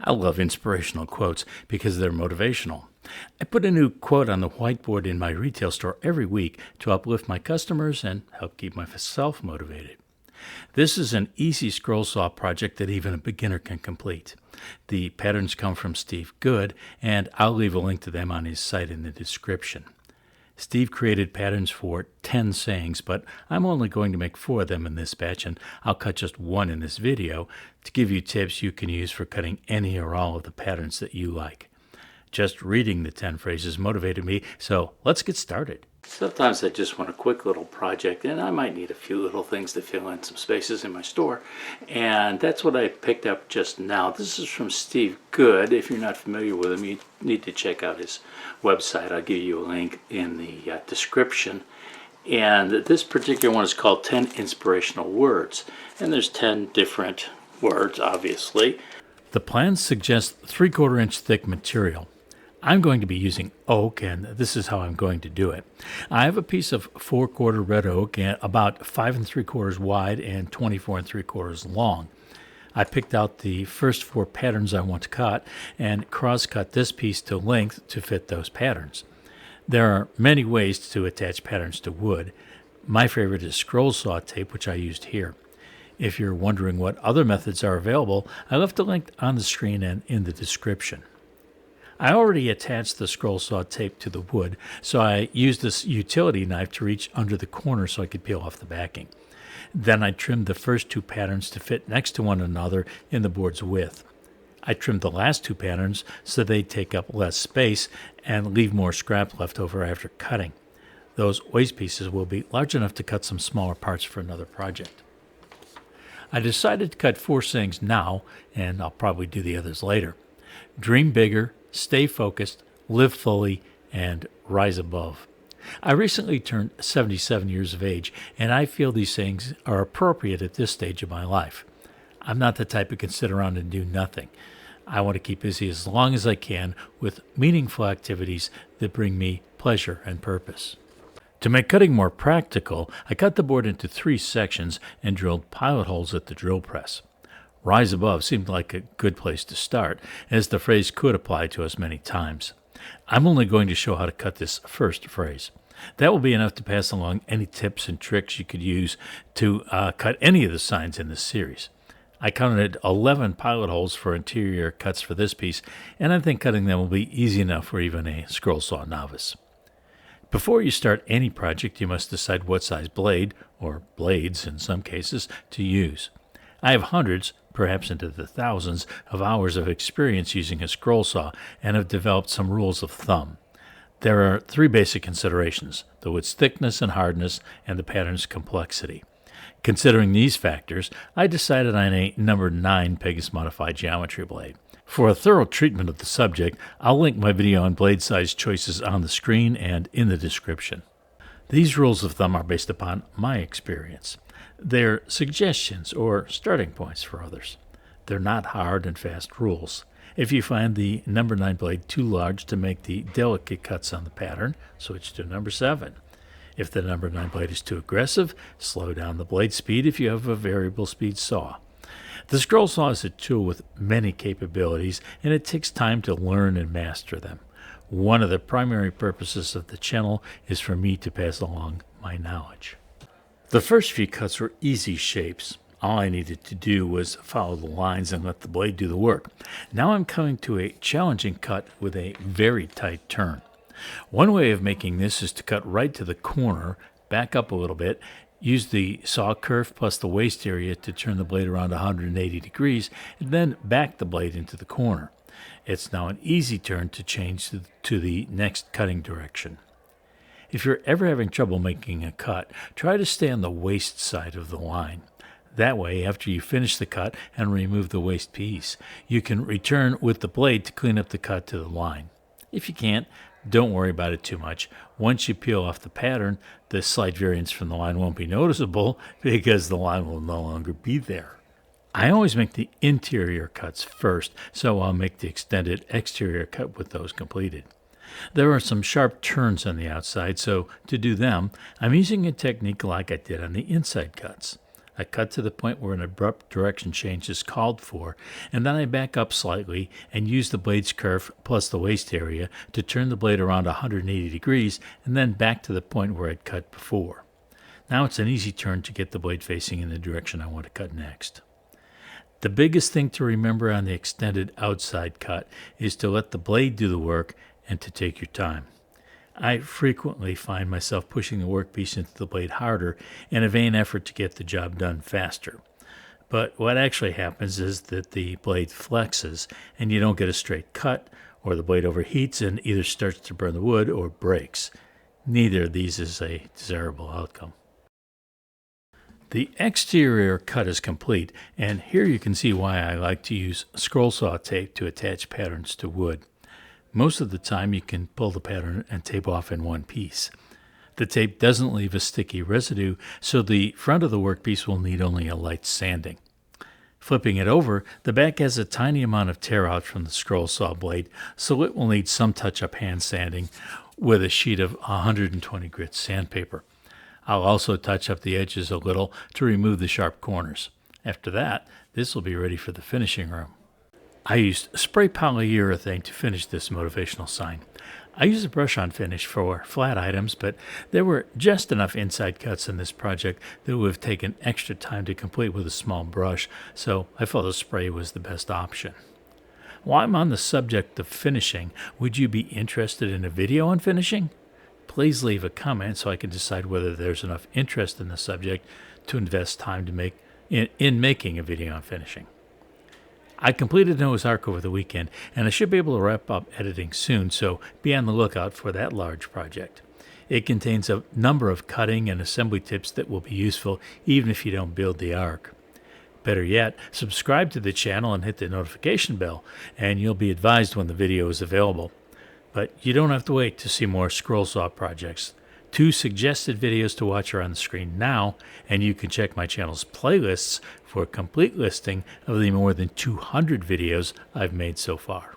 I love inspirational quotes because they're motivational. I put a new quote on the whiteboard in my retail store every week to uplift my customers and help keep myself motivated. This is an easy scroll saw project that even a beginner can complete. The patterns come from Steve Good, and I'll leave a link to them on his site in the description. Steve created patterns for 10 sayings, but I'm only going to make 4 of them in this batch, and I'll cut just 1 in this video to give you tips you can use for cutting any or all of the patterns that you like. Just reading the 10 phrases motivated me, so let's get started. Sometimes I just want a quick little project, and I might need a few little things to fill in some spaces in my store, and that's what I picked up just now. This is from Steve Good. If you're not familiar with him, you need to check out his website. I'll give you a link in the description. And this particular one is called 10 Inspirational Words, and there's 10 different words, obviously. The plan suggests 3/4 inch thick material. I'm going to be using oak, and this is how I'm going to do it. I have a piece of 4/4 red oak and about 5 3/4 wide and 24 3/4 long. I picked out the first 4 patterns I want to cut and cross-cut this piece to length to fit those patterns. There are many ways to attach patterns to wood. My favorite is scroll saw tape, which I used here. If you're wondering what other methods are available, I left a link on the screen and in the description. I already attached the scroll saw tape to the wood, so I used this utility knife to reach under the corner so I could peel off the backing. Then I trimmed the first 2 patterns to fit next to one another in the board's width. I trimmed the last 2 patterns so they take up less space and leave more scrap left over after cutting. Those waste pieces will be large enough to cut some smaller parts for another project. I decided to cut 4 sayings now, and I'll probably do the others later. Dream bigger, stay focused, live fully, and rise above. I recently turned 77 years of age, and I feel these sayings are appropriate at this stage of my life. I'm not the type who can sit around and do nothing. I want to keep busy as long as I can with meaningful activities that bring me pleasure and purpose. To make cutting more practical, I cut the board into 3 sections and drilled pilot holes at the drill press. Rise above seemed like a good place to start, as the phrase could apply to us many times. I'm only going to show how to cut this first phrase. That will be enough to pass along any tips and tricks you could use to cut any of the signs in this series. I counted 11 pilot holes for interior cuts for this piece, and I think cutting them will be easy enough for even a scroll saw novice. Before you start any project, you must decide what size blade, or blades in some cases, to use. I have hundreds, perhaps into the thousands, of hours of experience using a scroll saw and have developed some rules of thumb. There are 3 basic considerations: the wood's thickness and hardness, and the pattern's complexity. Considering these factors, I decided on a number 9 Pegasus Modified Geometry blade. For a thorough treatment of the subject, I'll link my video on blade size choices on the screen and in the description. These rules of thumb are based upon my experience. They're suggestions or starting points for others. They're not hard and fast rules. If you find the number 9 blade too large to make the delicate cuts on the pattern, switch to number 7. If the number 9 blade is too aggressive, slow down the blade speed if you have a variable speed saw. The scroll saw is a tool with many capabilities, and it takes time to learn and master them. One of the primary purposes of the channel is for me to pass along my knowledge. The first few cuts were easy shapes. All I needed to do was follow the lines and let the blade do the work. Now I'm coming to a challenging cut with a very tight turn. One way of making this is to cut right to the corner, back up a little bit, use the saw kerf plus the waste area to turn the blade around 180 degrees, and then back the blade into the corner. It's now an easy turn to change to the next cutting direction. If you're ever having trouble making a cut, try to stay on the waste side of the line. That way, after you finish the cut and remove the waste piece, you can return with the blade to clean up the cut to the line. If you can't, don't worry about it too much. Once you peel off the pattern, the slight variance from the line won't be noticeable because the line will no longer be there. I always make the interior cuts first, so I'll make the extended exterior cut with those completed. There are some sharp turns on the outside, so to do them, I'm using a technique like I did on the inside cuts. I cut to the point where an abrupt direction change is called for, and then I back up slightly and use the blade's curve plus the waist area to turn the blade around 180 degrees and then back to the point where I'd cut before. Now it's an easy turn to get the blade facing in the direction I want to cut next. The biggest thing to remember on the extended outside cut is to let the blade do the work and to take your time. I frequently find myself pushing the workpiece into the blade harder in a vain effort to get the job done faster. But what actually happens is that the blade flexes and you don't get a straight cut, or the blade overheats and either starts to burn the wood or breaks. Neither of these is a desirable outcome. The exterior cut is complete, and here you can see why I like to use scroll saw tape to attach patterns to wood. Most of the time you can pull the pattern and tape off in one piece. The tape doesn't leave a sticky residue, so the front of the workpiece will need only a light sanding. Flipping it over, the back has a tiny amount of tear out from the scroll saw blade, so it will need some touch-up hand sanding with a sheet of 120 grit sandpaper. I'll also touch up the edges a little to remove the sharp corners. After that, this will be ready for the finishing room. I used spray polyurethane to finish this motivational sign. I used a brush-on finish for flat items, but there were just enough inside cuts in this project that would have taken extra time to complete with a small brush, so I felt a spray was the best option. While I'm on the subject of finishing, would you be interested in a video on finishing? Please leave a comment so I can decide whether there's enough interest in the subject to invest time to in making a video on finishing. I completed Noah's Ark over the weekend, and I should be able to wrap up editing soon, so be on the lookout for that large project. It contains a number of cutting and assembly tips that will be useful even if you don't build the Ark. Better yet, subscribe to the channel and hit the notification bell, and you'll be advised when the video is available. But you don't have to wait to see more scroll saw projects. 2 suggested videos to watch are on the screen now, and you can check my channel's playlists for a complete listing of the more than 200 videos I've made so far.